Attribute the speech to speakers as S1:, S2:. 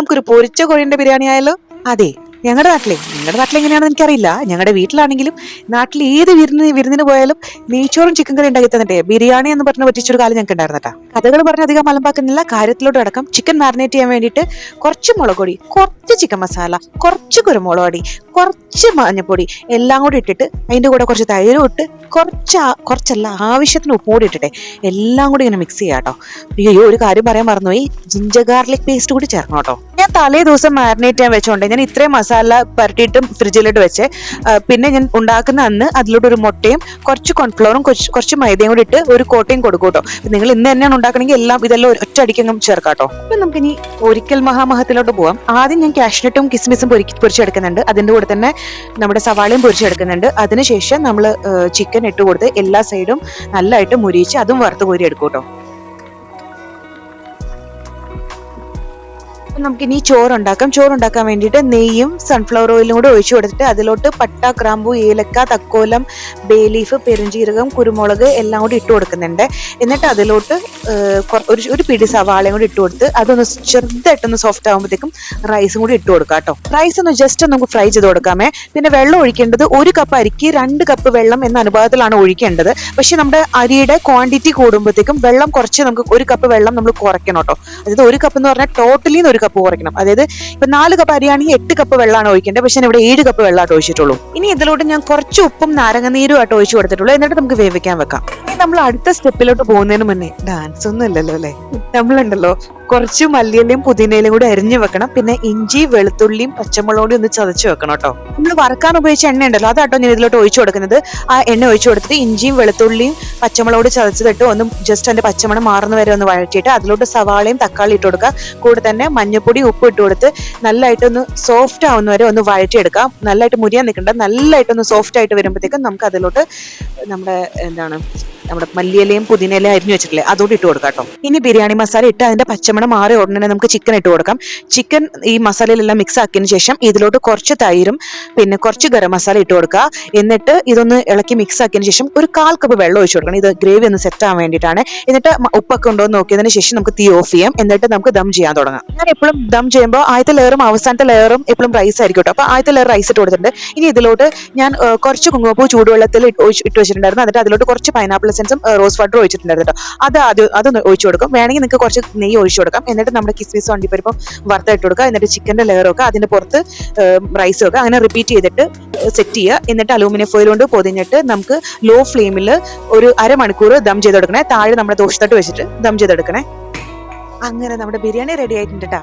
S1: നമുക്കൊരു പൊരിച്ച കോഴിയുടെ ബിരിയാണി ആയാലോ? അതെ, നിങ്ങളുടെ നാട്ടിൽ എങ്ങനെയാണെന്ന് എനിക്കറിയില്ല. ഞങ്ങളുടെ വീട്ടിലാണെങ്കിലും നാട്ടിൽ ഏത് വിരുന്നിന് പോയാലും നെയ്ച്ചോറും ചിക്കൻ കറി ഉണ്ടാക്കി തന്നിട്ടേ ബിരിയാണി എന്ന് പറഞ്ഞ് പറ്റിച്ചൊരു കാലം ഞങ്ങൾക്ക് ഉണ്ടായിരുന്നട്ടാ. കഥകൾ പറഞ്ഞ് അധികം മലമ്പാക്കുന്നില്ല, കാര്യത്തിലോട്ട് അടക്കം. ചിക്കൻ മാരിനേറ്റ് ചെയ്യാൻ വേണ്ടിയിട്ട് കുറച്ച് മുളക് പൊടി, കുറച്ച് ചിക്കൻ മസാല, കുറച്ച് കുരുമുളക് പൊടി, കുറച്ച് മഞ്ഞപ്പൊടി എല്ലാം കൂടി ഇട്ടിട്ട് അതിന്റെ കൂടെ കുറച്ച് തൈരും ഇട്ട് കുറച്ചല്ല ആവശ്യത്തിന് ഉപ്പ് കൂടി ഇട്ടിട്ടെ എല്ലാം കൂടി ഇങ്ങനെ മിക്സ് ചെയ്യാം കേട്ടോ. അയ്യോ, ഒരു കാര്യം പറയാൻ മറന്നുപോയി, ജിഞ്ചർ ഗാർലിക് പേസ്റ്റ് കൂടി ചേർക്കണം കേട്ടോ. ഞാൻ തലേ ദിവസം മാരിനേറ്റ് ചെയ്യാൻ വെച്ചോണ്ട് ഞാൻ ഇത്രയും മസാല പരട്ടിയിട്ടും ഫ്രിഡ്ജിലിട്ട് വെച്ച് പിന്നെ ഞാൻ ഉണ്ടാക്കുന്ന അന്ന് അതിലോട്ട് ഒരു മുട്ടയും കുറച്ച് കോൺഫ്ലോറും കുറച്ച് മൈദയും കൂടി ഇട്ട് ഒരു കോട്ടയും കൊടുക്കും കേട്ടോ. നിങ്ങൾ ഇന്ന് തന്നെയാണ് ഉണ്ടാക്കണമെങ്കിൽ ഇതെല്ലാം ഒറ്റ അടിക്കങ്ങും ചേർക്കാം കേട്ടോ. അപ്പൊ നമുക്കിനി ഒരിക്കൽ മഹാമഹത്തിലോട്ട് പോവാം. ആദ്യം ഞാൻ കാഷ്നട്ടും കിസ്മിസും പൊരിച്ചെടുക്കുന്നുണ്ട്. അതിന്റെ കൂടെ തന്നെ നമ്മുടെ സവാളയും പൊരിച്ചെടുക്കുന്നുണ്ട്. അതിനുശേഷം നമ്മൾ ചിക്കൻ ഇട്ട് കൊടുത്ത് എല്ലാ സൈഡും നല്ലതായിട്ട് മുരിച്ച് അതും വറുത്ത് കോരി എടുക്കും കേട്ടോ. നമുക്കിനി ചോറുണ്ടാക്കാൻ വേണ്ടിയിട്ട് നെയ്യും സൺഫ്ലവർ ഓയിലും കൂടെ ഒഴിച്ചു കൊടുത്തിട്ട് അതിലോട്ട് പട്ട, ഗ്രാമ്പു, ഏലക്ക, തക്കോലം, ബേ ലീഫ്, പെരുംജീരകം, കുരുമുളക് എല്ലാം കൂടി ഇട്ട് കൊടുക്കുന്നുണ്ട്. എന്നിട്ട് അതിലോട്ട് ഒരു പിടി സവാളയും കൂടി ഇട്ട് കൊടുത്ത് അതൊന്ന് ചെറുതായിട്ടൊന്ന് സോഫ്റ്റ് ആകുമ്പോഴത്തേക്കും റൈസും കൂടി ഇട്ട് കൊടുക്കാം കേട്ടോ. റൈസ് ഒന്ന് ജസ്റ്റ് നമുക്ക് ഫ്രൈ ചെയ്ത് കൊടുക്കാമേ. പിന്നെ വെള്ളം ഒഴിക്കേണ്ടത് 1 കപ്പ് അരിക്ക് 2 കപ്പ് വെള്ളം എന്ന അനുപാതത്തിലാണ് ഒഴിക്കേണ്ടത്. പക്ഷെ നമ്മുടെ അരിയുടെ ക്വാണ്ടിറ്റി കൂടുമ്പോഴത്തേക്കും വെള്ളം കുറച്ച് നമുക്ക് 1 കപ്പ് വെള്ളം നമ്മൾ കുറയ്ക്കണം കേട്ടോ. അതായത് 1 കപ്പ് എന്ന് പറഞ്ഞാൽ ടോട്ടലി 1 കപ്പ് കുറയ്ക്കണം. അതായത് ഇപ്പൊ 4 കപ്പ് അരിയാണെങ്കിൽ 8 കപ്പ് വെള്ളമാണ് ഒഴിക്കേണ്ടത്. പക്ഷെ ഇവിടെ 7 കപ്പ് വെള്ളമായിട്ട് ഒഴിച്ചിട്ടുള്ളൂ. ഇനി ഇതിലോട്ട് ഞാൻ കുറച്ച് ഉപ്പും നാരങ്ങനീരും ആയിട്ട് ഒഴിച്ചു കൊടുത്തിട്ടുള്ളൂ. എന്നിട്ട് നമുക്ക് വേവിക്കാൻ വെക്കാം. നമ്മൾ അടുത്ത സ്റ്റെപ്പിലോട്ട് പോകുന്നതിന് മുന്നേ ഡാൻസ് ഒന്നും ഇല്ലല്ലോ അല്ലെ, നമ്മളുണ്ടല്ലോ കുറച്ച് മല്ലിയിലയും പുതിനയിലും കൂടി അരിഞ്ഞു വെക്കണം. പിന്നെ ഇഞ്ചി, വെളുത്തുള്ളിയും പച്ചമുളകും ഒന്ന് ചതച്ച് വെക്കണം കേട്ടോ. നമ്മൾ വറുക്കാൻ ഉപയോഗിച്ച എണ്ണ ഉണ്ടല്ലോ, അതാട്ടോ ഞാൻ ഇതിലോട്ട് ഒഴിച്ചു കൊടുക്കുന്നത്. ആ എണ്ണ ഒഴിച്ചു കൊടുത്തിട്ട് ഇഞ്ചിയും വെളുത്തുള്ളിയും പച്ചമുളകോട് ചതച്ചതിട്ട് ഒന്ന് ജസ്റ്റ് അതിന്റെ പച്ചമണം മാറുന്ന വരെ ഒന്ന് വഴറ്റിയിട്ട് അതിലോട്ട് സവാളയും തക്കാളി ഇട്ട് കൊടുക്കുക. കൂടെ തന്നെ മഞ്ഞപ്പൊടി, ഉപ്പ് ഇട്ട് കൊടുത്ത് നല്ലതായിട്ടൊന്ന് സോഫ്റ്റ് ആവുന്ന വരെ ഒന്ന് വഴറ്റിയെടുക്കാം. നല്ലതായിട്ട് മുരിയാൻ നിൽക്കണ്ട, നല്ലതായിട്ടൊന്ന് സോഫ്റ്റ് ആയിട്ട് വരുമ്പോഴത്തേക്കും നമുക്ക് അതിലോട്ട് നമ്മുടെ മല്ലിയിലയും പുതിനയിലയും അരിഞ്ഞു വെച്ചിട്ടില്ലേ അതോട് ഇട്ട് കൊടുക്കാം കേട്ടോ. ഇനി ബിരിയാണി മസാല ഇട്ട് അതിന്റെ പച്ചമണം മാറി ഉടനെ നമുക്ക് ചിക്കൻ ഇട്ട് കൊടുക്കാം. ചിക്കൻ ഈ മസാലയിലെല്ലാം മിക്സ് ആക്കിയതിനു ശേഷം ഇതിലോട്ട് കുറച്ച് തൈരും പിന്നെ കുറച്ച് ഗരം മസാല ഇട്ട് കൊടുക്കുക. എന്നിട്ട് ഇതൊന്ന് ഇളക്കി മിക്സ് ആക്കിയതിനു ശേഷം ഒരു 1/4 കപ്പ് വെള്ളം ഒഴിച്ചു കൊടുക്കണം. ഇത് ഗ്രേവി ഒന്ന് സെറ്റ് ആവാൻ വേണ്ടിയിട്ടാണ്. എന്നിട്ട് ഉപ്പൊക്കെ ഉണ്ടോ എന്ന് നോക്കിയതിനു ശേഷം നമുക്ക് തീ ഓഫ് ചെയ്യാം. എന്നിട്ട് നമുക്ക് ദം ചെയ്യാൻ തുടങ്ങാം. ഞാൻ എപ്പോഴും ദം ചെയ്യുമ്പോൾ ആദ്യത്തെ ലെയറും അവസാനത്തെ ലെയറും എപ്പോഴും റൈസ് ആയിരിക്കും കേട്ടോ. അപ്പൊ ആദ്യത്തെ ലെയർ റൈസ് ഇട്ട് കൊടുത്തിട്ടുണ്ട്. ഇനി ഇതിലോട്ട് ഞാൻ കുറച്ച് കുങ്കുമപ്പൂ ചൂടുവെള്ളത്തിൽ ഇട്ട് വെച്ചിട്ടുണ്ടായിരുന്നു. എന്നിട്ട് അതിലോട്ട് കുറച്ച് പൈനാപ്പിൾ എസൻസും റോസ് വാട്ടർ ഒഴിച്ചിട്ടുണ്ടായിരുന്നു കേട്ടോ. അതൊന്ന് ഒഴിച്ചു കൊടുക്കും. വേണമെങ്കിൽ നിങ്ങൾക്ക് കുറച്ച് നെയ്യ് ഒഴിച്ചു കൊടുക്കാം. എന്നിട്ട് നമ്മുടെ കിസ്മിസും അണ്ടിപ്പരിപ്പും വറുത്തിട്ട് കൊടുക്കുക. എന്നിട്ട് ചിക്കന്റെ ലെയർ വെക്കുക, അതിന്റെ പുറത്ത് റൈസ് വെക്കുക. അങ്ങനെ റിപ്പീറ്റ് ചെയ്തിട്ട് സെറ്റ് ചെയ്യുക. എന്നിട്ട് അലൂമിനിയം ഫോയിൽ കൊണ്ട് പൊതിഞ്ഞിട്ട് നമുക്ക് ലോ ഫ്ലെയിമിൽ ഒരു അരമണിക്കൂർ ദം ചെയ്തെടുക്കണേ. താഴെ നമ്മുടെ ദോശത്തട്ട് വെച്ചിട്ട് ദം ചെയ്തെടുക്കണേ. അങ്ങനെ നമ്മുടെ ബിരിയാണി റെഡി ആയിട്ടുണ്ട് കേട്ടോ.